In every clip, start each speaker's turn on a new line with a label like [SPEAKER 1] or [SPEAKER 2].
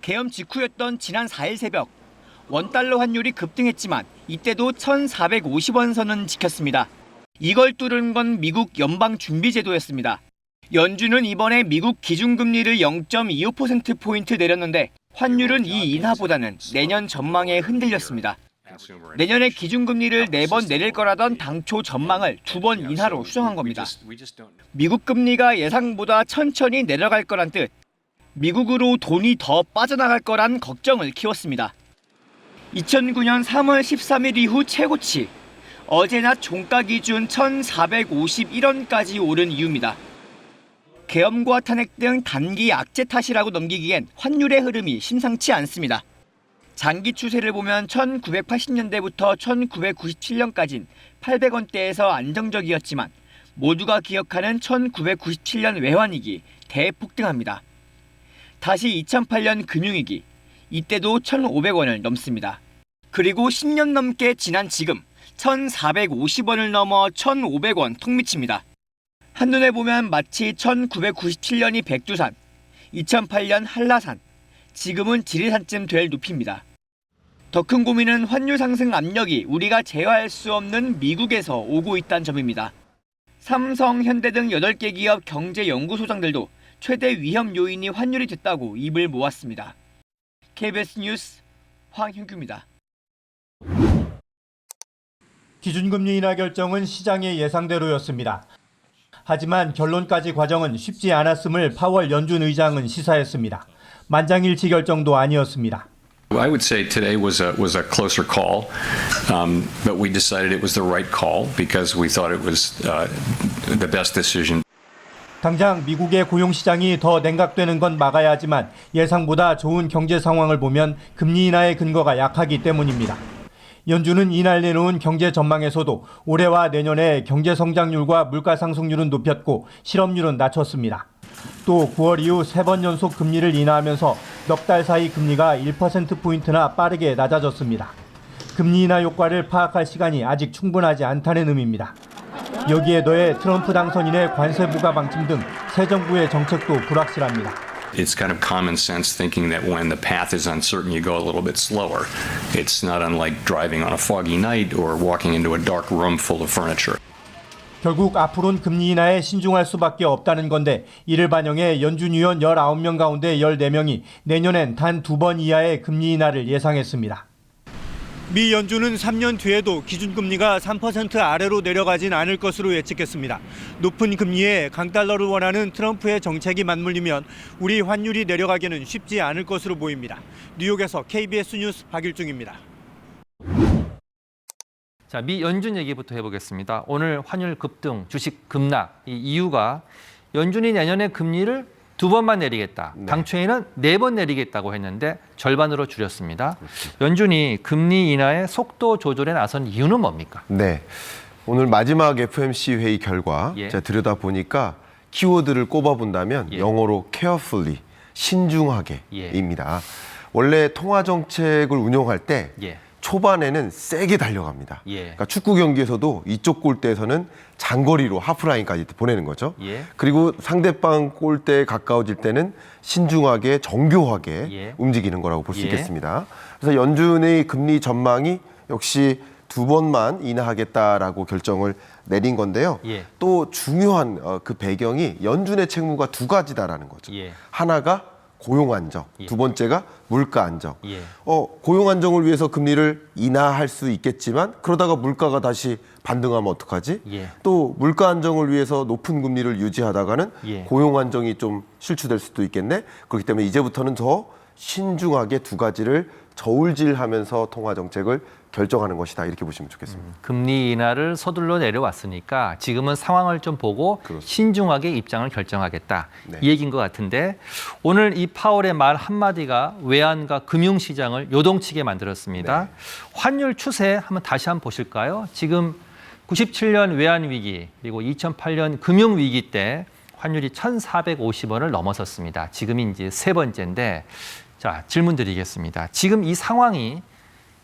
[SPEAKER 1] 계엄 직후였던 지난 4일 새벽 원달러 환율이 급등했지만 이때도 1,450원 선은 지켰습니다. 이걸 뚫은 건 미국 연방준비제도였습니다. 연준은 이번에 미국 기준금리를 0.25%포인트 내렸는데 환율은 이 인하보다는 내년 전망에 흔들렸습니다. 내년에 기준금리를 4번 내릴 거라던 당초 전망을 2번 인하로 수정한 겁니다. 미국 금리가 예상보다 천천히 내려갈 거란 뜻. 미국으로 돈이 더 빠져나갈 거란 걱정을 키웠습니다. 2009년 3월 13일 이후 최고치. 어제 낮 종가 기준 1,451원까지 오른 이유입니다. 계엄과 탄핵 등 단기 악재 탓이라고 넘기기엔 환율의 흐름이 심상치 않습니다. 장기 추세를 보면 1980년대부터 1997년까지는 800원대에서 안정적이었지만 모두가 기억하는 1997년 외환위기 대폭등합니다. 다시 2008년 금융위기, 이때도 1,500원을 넘습니다. 그리고 10년 넘게 지난 지금 1,450원을 넘어 1,500원 턱 미칩니다. 한눈에 보면 마치 1997년이 백두산, 2008년 한라산, 지금은 지리산쯤 될 높이입니다. 더 큰 고민은 환율 상승 압력이 우리가 제어할 수 없는 미국에서 오고 있다는 점입니다. 삼성, 현대 등 8개 기업 경제연구소장들도 최대 위험 요인이 환율이 됐다고 입을 모았습니다. KBS 뉴스 황현규입니다.
[SPEAKER 2] 기준금리 인하 결정은 시장의 예상대로였습니다. 하지만 결론까지 과정은 쉽지 않았음을 파월 연준 의장은 시사했습니다. 만장일치 결정도 아니었습니다.
[SPEAKER 3] I would say today was a closer call, but we decided it was the right call because we thought it was the best decision.
[SPEAKER 2] 당장 미국의 고용시장이 더 냉각되는 건 막아야 하지만 예상보다 좋은 경제 상황을 보면 금리 인하의 근거가 약하기 때문입니다. 연준은 이날 내놓은 경제 전망에서도 올해와 내년에 경제 성장률과 물가 상승률은 높였고 실업률은 낮췄습니다. 또 9월 이후 3번 연속 금리를 인하하면서 넉 달 사이 금리가 1%포인트나 빠르게 낮아졌습니다. 금리 인하 효과를 파악할 시간이 아직 충분하지 않다는 의미입니다. 여기에 더해 트럼프 당선인의 관세 부과 방침 등 새 정부의 정책도 불확실합니다.
[SPEAKER 3] It's kind of common sense thinking that when the path is uncertain, you go a little bit slower. It's not unlike driving on a foggy night or walking into a dark room full of furniture.
[SPEAKER 2] 결국 앞으로는 금리 인하에 신중할 수밖에 없다는 건데 이를 반영해 연준 위원 19명 가운데 14명이 내년엔 단 2번 이하의 금리 인하를 예상했습니다. 미 연준은 3년 뒤에도 기준금리가 3% 아래로 내려가진 않을 것으로 예측했습니다. 높은 금리에 강달러를 원하는 트럼프의 정책이 맞물리면 우리 환율이 내려가기는 쉽지 않을 것으로 보입니다. 뉴욕에서 KBS 뉴스 박일중입니다.
[SPEAKER 4] 자, 미 연준 얘기부터 해보겠습니다. 오늘 환율 급등, 주식 급락, 이 이유가 연준이 내년에 금리를 2번만 내리겠다.
[SPEAKER 5] 네.
[SPEAKER 4] 당초에는 4번 내리겠다고 했는데 절반으로 줄였습니다. 연준이 금리 인하의 속도 조절에 나선 이유는 뭡니까?
[SPEAKER 5] 네, 오늘 마지막 FOMC 회의 결과
[SPEAKER 4] 예.
[SPEAKER 5] 제가 들여다보니까 키워드를 꼽아본다면
[SPEAKER 4] 예.
[SPEAKER 5] 영어로 carefully, 신중하게입니다.
[SPEAKER 4] 예.
[SPEAKER 5] 원래 통화 정책을 운용할 때
[SPEAKER 4] 예.
[SPEAKER 5] 초반에는 세게 달려갑니다.
[SPEAKER 4] 예.
[SPEAKER 5] 그러니까 축구 경기에서도 이쪽 골대에서는 장거리로 하프라인까지 보내는 거죠.
[SPEAKER 4] 예.
[SPEAKER 5] 그리고 상대방 골대에 가까워질 때는 신중하게 정교하게
[SPEAKER 4] 예.
[SPEAKER 5] 움직이는 거라고 볼 수
[SPEAKER 4] 예.
[SPEAKER 5] 있겠습니다. 그래서 연준의 금리 전망이 역시 2번만 인하하겠다라고 결정을 내린 건데요.
[SPEAKER 4] 예.
[SPEAKER 5] 또 중요한 그 배경이 연준의 책무가 2가지다라는 거죠.
[SPEAKER 4] 예.
[SPEAKER 5] 하나가 고용 안정,
[SPEAKER 4] 예.
[SPEAKER 5] 2번째가 물가 안정.
[SPEAKER 4] 예.
[SPEAKER 5] 고용 안정을 위해서 금리를 인하할 수 있겠지만 그러다가 물가가 다시 반등하면 어떡하지?
[SPEAKER 4] 예.
[SPEAKER 5] 또 물가 안정을 위해서 높은 금리를 유지하다가는
[SPEAKER 4] 예.
[SPEAKER 5] 고용 안정이 좀 실추될 수도 있겠네. 그렇기 때문에 이제부터는 더 신중하게 2가지를 저울질하면서 통화 정책을 결정하는 것이다. 이렇게 보시면 좋겠습니다.
[SPEAKER 4] 금리 인하를 서둘러 내려왔으니까 지금은 상황을 좀 보고
[SPEAKER 5] 그렇습니다.
[SPEAKER 4] 신중하게 입장을 결정하겠다.
[SPEAKER 5] 네.
[SPEAKER 4] 이 얘기인 것 같은데 오늘 이 파월의 말 한마디가 외환과 금융시장을 요동치게 만들었습니다.
[SPEAKER 5] 네.
[SPEAKER 4] 환율 추세 한번 다시 한번 보실까요? 지금 97년 외환위기 그리고 2008년 금융위기 때 환율이 1,450원을 넘어섰습니다. 지금이 이제 3번째인데 자, 질문 드리겠습니다. 지금 이 상황이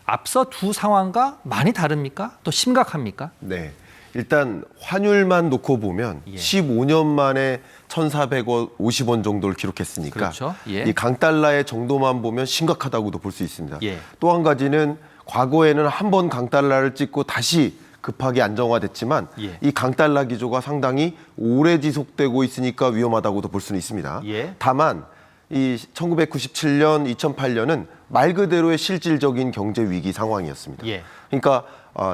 [SPEAKER 4] 앞서 두 상황과 많이 다릅니까? 또 심각합니까?
[SPEAKER 5] 네. 일단 환율만 놓고 보면
[SPEAKER 4] 예.
[SPEAKER 5] 15년 만에 1,450원 정도를 기록했으니까
[SPEAKER 4] 그렇죠. 예.
[SPEAKER 5] 이 강달러의 정도만 보면 심각하다고도 볼 수 있습니다.
[SPEAKER 4] 예.
[SPEAKER 5] 또 한 가지는 과거에는 한 번 강달러를 찍고 다시 급하게 안정화됐지만
[SPEAKER 4] 예.
[SPEAKER 5] 이 강달러 기조가 상당히 오래 지속되고 있으니까 위험하다고도 볼 수는 있습니다.
[SPEAKER 4] 예.
[SPEAKER 5] 다만 이 1997년, 2008년은 말 그대로의 실질적인 경제 위기 상황이었습니다.
[SPEAKER 4] 예.
[SPEAKER 5] 그러니까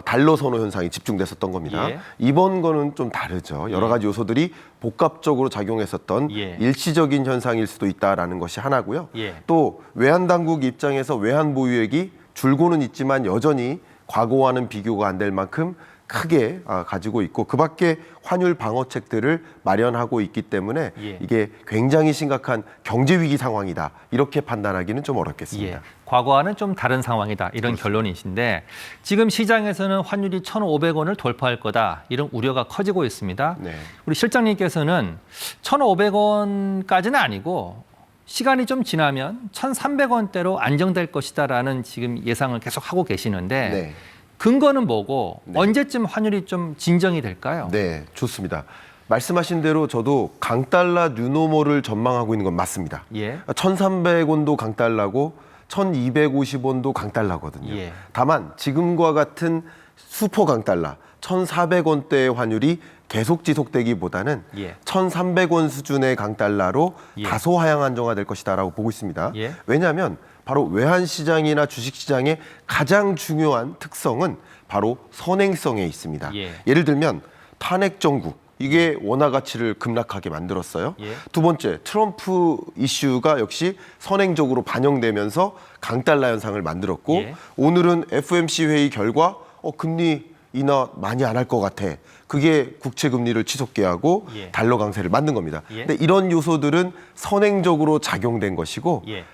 [SPEAKER 5] 달러 선호 현상이 집중됐었던 겁니다.
[SPEAKER 4] 예.
[SPEAKER 5] 이번 거는 좀 다르죠. 여러 가지 요소들이 복합적으로 작용했었던
[SPEAKER 4] 예.
[SPEAKER 5] 일시적인 현상일 수도 있다라는 것이 하나고요.
[SPEAKER 4] 예.
[SPEAKER 5] 또 외환 당국 입장에서 외환 보유액이 줄고는 있지만 여전히 과거와는 비교가 안 될 만큼 크게 가지고 있고 그밖에 환율 방어책들을 마련하고 있기 때문에
[SPEAKER 4] 예.
[SPEAKER 5] 이게 굉장히 심각한 경제 위기 상황이다. 이렇게 판단하기는 좀 어렵겠습니다.
[SPEAKER 4] 예. 과거와는 좀 다른 상황이다. 이런 결론이신데 지금 시장에서는 환율이 1,500원을 돌파할 거다. 이런 우려가 커지고 있습니다.
[SPEAKER 5] 네.
[SPEAKER 4] 우리 실장님께서는 1,500원까지는 아니고 시간이 좀 지나면 1,300원대로 안정될 것이다라는 지금 예상을 계속 하고 계시는데
[SPEAKER 5] 네.
[SPEAKER 4] 근거는 뭐고
[SPEAKER 5] 네.
[SPEAKER 4] 언제쯤 환율이 좀 진정이 될까요?
[SPEAKER 5] 네, 좋습니다. 말씀하신 대로 저도 강달러 뉴노멀을 전망하고 있는 건 맞습니다.
[SPEAKER 4] 예.
[SPEAKER 5] 1,300원도 강달러고 1,250원도 강달러거든요.
[SPEAKER 4] 예.
[SPEAKER 5] 다만 지금과 같은 슈퍼 강달러 1,400원대의 환율이 계속 지속되기보다는
[SPEAKER 4] 예.
[SPEAKER 5] 1,300원 수준의 강달러로
[SPEAKER 4] 예.
[SPEAKER 5] 다소 하향 안정화될 것이다라고 보고 있습니다.
[SPEAKER 4] 예.
[SPEAKER 5] 왜냐하면 바로 외환 시장이나 주식 시장의 가장 중요한 특성은 바로 선행성에 있습니다.
[SPEAKER 4] 예.
[SPEAKER 5] 예를 들면 탄핵 정국 이게 원화 가치를 급락하게 만들었어요.
[SPEAKER 4] 예.
[SPEAKER 5] 두 번째 트럼프 이슈가 역시 선행적으로 반영되면서 강달러 현상을 만들었고
[SPEAKER 4] 예.
[SPEAKER 5] 오늘은 FOMC 회의 결과 금리 인하 많이 안 할 것 같아. 그게 국채 금리를 치솟게 하고
[SPEAKER 4] 예.
[SPEAKER 5] 달러 강세를 만든 겁니다.
[SPEAKER 4] 예.
[SPEAKER 5] 근데 이런 요소들은 선행적으로 작용된 것이고
[SPEAKER 4] 예.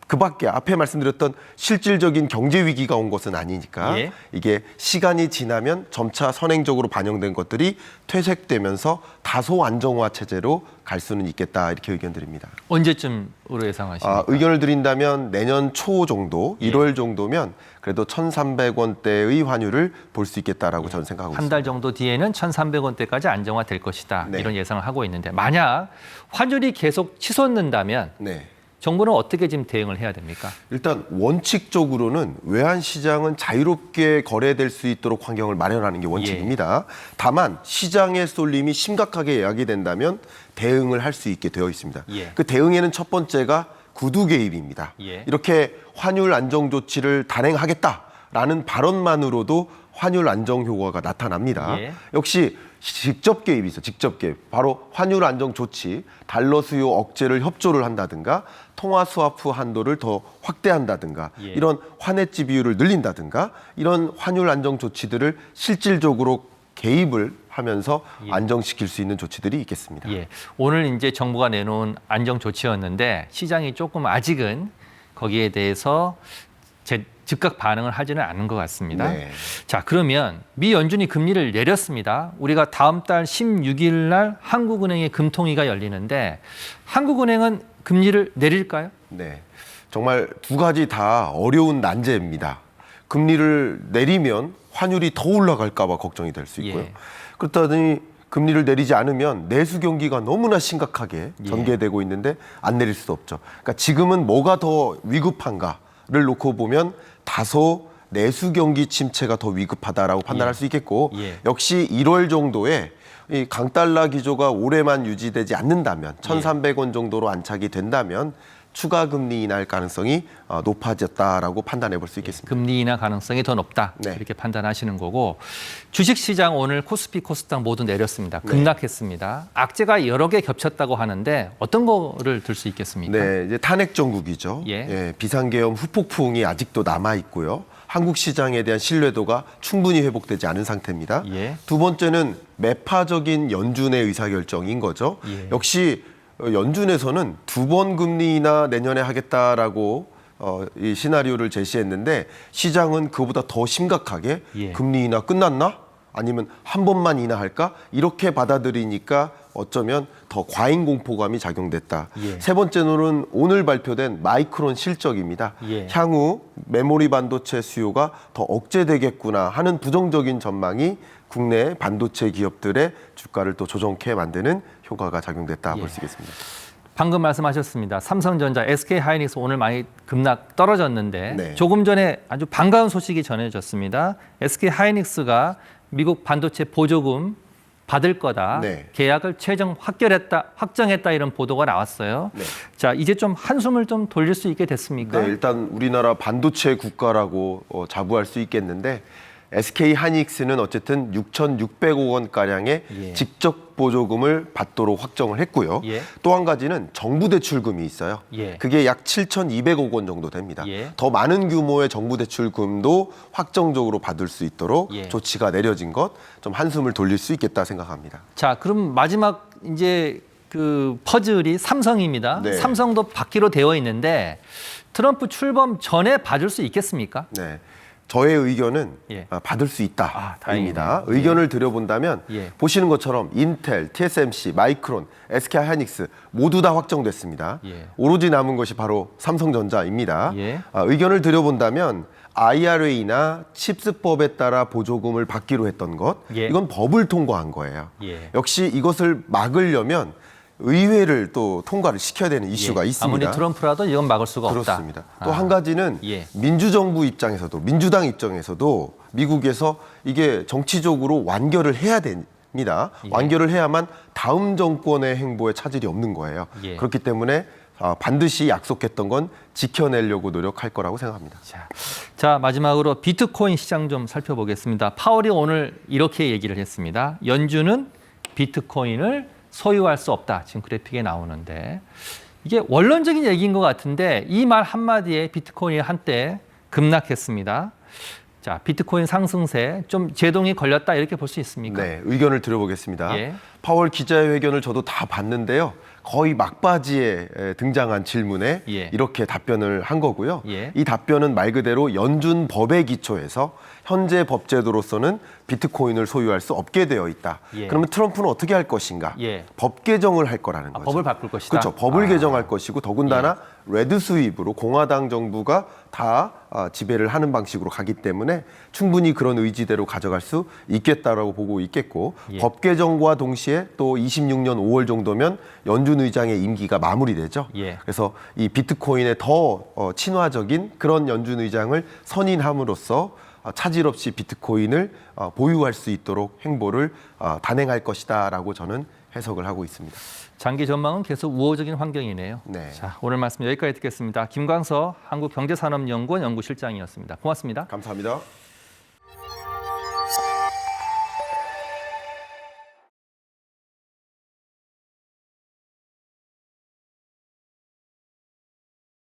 [SPEAKER 5] 그밖에 앞에 말씀드렸던 실질적인 경제 위기가 온 것은 아니니까
[SPEAKER 4] 예.
[SPEAKER 5] 이게 시간이 지나면 점차 선행적으로 반영된 것들이 퇴색되면서 다소 안정화 체제로 갈 수는 있겠다 이렇게 의견 드립니다.
[SPEAKER 4] 언제쯤으로 예상하십니까?
[SPEAKER 5] 의견을 드린다면 내년 초 정도,
[SPEAKER 4] 예.
[SPEAKER 5] 1월 정도면 그래도 1,300원대의 환율을 볼 수 있겠다라고 저는 생각하고
[SPEAKER 4] 한
[SPEAKER 5] 있습니다.
[SPEAKER 4] 달 정도 뒤에는 1,300원대까지 안정화될 것이다.
[SPEAKER 5] 네.
[SPEAKER 4] 이런 예상을 하고 있는데 만약 환율이 계속 치솟는다면
[SPEAKER 5] 네.
[SPEAKER 4] 정부는 어떻게 지금 대응을 해야 됩니까?
[SPEAKER 5] 일단 원칙적으로는 외환 시장은 자유롭게 거래될 수 있도록 환경을 마련하는 게 원칙입니다. 다만 시장의 쏠림이 심각하게 야기된다면 대응을 할 수 있게 되어 있습니다.
[SPEAKER 4] 예.
[SPEAKER 5] 그 대응에는 첫 번째가 구두 개입입니다.
[SPEAKER 4] 예.
[SPEAKER 5] 이렇게 환율 안정 조치를 단행하겠다라는 발언만으로도 환율 안정 효과가 나타납니다.
[SPEAKER 4] 예.
[SPEAKER 5] 역시 직접 개입이 있어요. 직접 개입. 바로 환율 안정 조치, 달러 수요 억제를 협조를 한다든가 통화 스와프 한도를 더 확대한다든가
[SPEAKER 4] 예.
[SPEAKER 5] 이런 환해지 비율을 늘린다든가 이런 환율 안정 조치들을 실질적으로 개입을 하면서
[SPEAKER 4] 예.
[SPEAKER 5] 안정시킬 수 있는 조치들이 있겠습니다.
[SPEAKER 4] 예. 오늘 이제 정부가 내놓은 안정 조치였는데 시장이 조금 아직은 거기에 대해서 즉각 반응을 하지는 않은 것 같습니다.
[SPEAKER 5] 네.
[SPEAKER 4] 자, 그러면 미 연준이 금리를 내렸습니다. 우리가 다음 달 16일 날 한국은행의 금통위가 열리는데 한국은행은 금리를 내릴까요?
[SPEAKER 5] 네, 정말 두 가지 다 어려운 난제입니다. 금리를 내리면 환율이 더 올라갈까 봐 걱정이 될 수 있고요.
[SPEAKER 4] 예.
[SPEAKER 5] 그렇다더니 금리를 내리지 않으면 내수 경기가 너무나 심각하게
[SPEAKER 4] 예.
[SPEAKER 5] 전개되고 있는데 안 내릴 수도 없죠. 그러니까 지금은 뭐가 더 위급한가를 놓고 보면 다소 내수 경기 침체가 더 위급하다라고 판단할 수 있겠고
[SPEAKER 4] 예.
[SPEAKER 5] 역시 1월 정도에 이 강달러 기조가 올해만 유지되지 않는다면 1,300원 정도로 안착이 된다면 추가 금리 인하할 가능성이 높아졌다라고 판단해 볼 수 있겠습니다.
[SPEAKER 4] 금리 인하 가능성이 더 높다.
[SPEAKER 5] 네.
[SPEAKER 4] 이렇게 판단하시는 거고 주식시장 오늘 코스피 코스닥 모두 내렸습니다. 급락했습니다. 악재가 여러 개 겹쳤다고 하는데 어떤 거를 들 수 있겠습니까?
[SPEAKER 5] 네, 이제 탄핵 정국이죠.
[SPEAKER 4] 예.
[SPEAKER 5] 비상계엄 후폭풍이 아직도 남아 있고요. 한국 시장에 대한 신뢰도가 충분히 회복되지 않은 상태입니다.
[SPEAKER 4] 예.
[SPEAKER 5] 두 번째는 매파적인 연준의 의사결정인 거죠.
[SPEAKER 4] 예.
[SPEAKER 5] 역시 연준에서는 2번 금리 인하 내년에 하겠다라고 이 시나리오를 제시했는데 시장은 그보다 더 심각하게
[SPEAKER 4] 예.
[SPEAKER 5] 금리 인하 끝났나? 아니면 한 번만 인하할까? 이렇게 받아들이니까 어쩌면 더 과잉 공포감이 작용됐다.
[SPEAKER 4] 예.
[SPEAKER 5] 세 번째로는 오늘 발표된 마이크론 실적입니다.
[SPEAKER 4] 예.
[SPEAKER 5] 향후 메모리 반도체 수요가 더 억제되겠구나 하는 부정적인 전망이 국내 반도체 기업들의 주가를 또 조정케 만드는 효과가 작용됐다 볼 수 있겠습니다.
[SPEAKER 4] 방금 말씀하셨습니다. 삼성전자, SK하이닉스 오늘 많이 급락 떨어졌는데
[SPEAKER 5] 네.
[SPEAKER 4] 조금 전에 아주 반가운 소식이 전해졌습니다. SK하이닉스가 미국 반도체 보조금 받을 거다.
[SPEAKER 5] 네.
[SPEAKER 4] 계약을 최종 확정했다 이런 보도가 나왔어요.
[SPEAKER 5] 네.
[SPEAKER 4] 자, 이제 좀 한숨을 좀 돌릴 수 있게 됐습니까?
[SPEAKER 5] 네, 일단 우리나라 반도체 국가라고 자부할 수 있겠는데 SK하이닉스는 어쨌든 6,600억 원 가량의
[SPEAKER 4] 예.
[SPEAKER 5] 직접 보조금을 받도록 확정을 했고요.
[SPEAKER 4] 예.
[SPEAKER 5] 또 한 가지는 정부 대출금이 있어요.
[SPEAKER 4] 예.
[SPEAKER 5] 그게 약 7,200억 원 정도 됩니다.
[SPEAKER 4] 예.
[SPEAKER 5] 더 많은 규모의 정부 대출금도 확정적으로 받을 수 있도록
[SPEAKER 4] 예.
[SPEAKER 5] 조치가 내려진 것, 좀 한숨을 돌릴 수 있겠다 생각합니다.
[SPEAKER 4] 자, 그럼 마지막 이제 그 퍼즐이 삼성입니다.
[SPEAKER 5] 네.
[SPEAKER 4] 삼성도 받기로 되어 있는데 트럼프 출범 전에 받을 수 있겠습니까?
[SPEAKER 5] 네. 저의 의견은
[SPEAKER 4] 예.
[SPEAKER 5] 받을 수 있다입니다.
[SPEAKER 4] 다행이네요.
[SPEAKER 5] 의견을 드려본다면
[SPEAKER 4] 예.
[SPEAKER 5] 보시는 것처럼 인텔, TSMC, 마이크론, SK하이닉스 모두 다 확정됐습니다.
[SPEAKER 4] 예.
[SPEAKER 5] 오로지 남은 것이 바로 삼성전자입니다.
[SPEAKER 4] 예.
[SPEAKER 5] 의견을 드려본다면 IRA나 칩스법에 따라 보조금을 받기로 했던 것,
[SPEAKER 4] 예.
[SPEAKER 5] 이건 법을 통과한 거예요.
[SPEAKER 4] 예.
[SPEAKER 5] 역시 이것을 막으려면 의회를 또 통과를 시켜야 되는 이슈가
[SPEAKER 4] 예.
[SPEAKER 5] 있습니다.
[SPEAKER 4] 아무리 트럼프라도 이건 막을 수가
[SPEAKER 5] 그렇습니다.
[SPEAKER 4] 없다.
[SPEAKER 5] 또 한 가지는
[SPEAKER 4] 예.
[SPEAKER 5] 민주정부 입장에서도 민주당 입장에서도 미국에서 이게 정치적으로 완결을 해야 됩니다.
[SPEAKER 4] 예.
[SPEAKER 5] 완결을 해야만 다음 정권의 행보에 차질이 없는 거예요.
[SPEAKER 4] 예.
[SPEAKER 5] 그렇기 때문에 반드시 약속했던 건 지켜내려고 노력할 거라고 생각합니다.
[SPEAKER 4] 자, 마지막으로 비트코인 시장 좀 살펴보겠습니다. 파월이 오늘 이렇게 얘기를 했습니다. 연준은 비트코인을 소유할 수 없다. 지금 그래픽에 나오는데 이게 원론적인 얘기인 것 같은데 이 말 한마디에 비트코인이 한때 급락했습니다. 자, 비트코인 상승세 좀 제동이 걸렸다 이렇게 볼 수 있습니까?
[SPEAKER 5] 네, 의견을 들어보겠습니다.
[SPEAKER 4] 예.
[SPEAKER 5] 파월 기자회견을 저도 다 봤는데요. 거의 막바지에 등장한 질문에
[SPEAKER 4] 예.
[SPEAKER 5] 이렇게 답변을 한 거고요.
[SPEAKER 4] 예.
[SPEAKER 5] 이 답변은 말 그대로 연준 법에 기초해서 현재 법제도로서는 비트코인을 소유할 수 없게 되어 있다.
[SPEAKER 4] 예.
[SPEAKER 5] 그러면 트럼프는 어떻게 할 것인가?
[SPEAKER 4] 예.
[SPEAKER 5] 법 개정을 할 거라는 거죠.
[SPEAKER 4] 법을 바꿀 것이다.
[SPEAKER 5] 그렇죠. 법을 개정할 것이고 더군다나 레드 스윕으로 공화당 정부가 다 지배를 하는 방식으로 가기 때문에 충분히 그런 의지대로 가져갈 수 있겠다라고 보고 있겠고
[SPEAKER 4] 예.
[SPEAKER 5] 법 개정과 동시에 또 26년 5월 정도면 연준 의장의 임기가 마무리되죠.
[SPEAKER 4] 예.
[SPEAKER 5] 그래서 이 비트코인에 더 친화적인 그런 연준 의장을 선임함으로써 차질 없이 비트코인을 보유할 수 있도록 행보를 단행할 것이다라고 저는 해석을 하고 있습니다.
[SPEAKER 4] 장기 전망은 계속 우호적인 환경이네요.
[SPEAKER 5] 네.
[SPEAKER 4] 자, 오늘 말씀 여기까지 듣겠습니다. 김광서 한국경제산업연구원 연구실장이었습니다. 고맙습니다.
[SPEAKER 5] 감사합니다.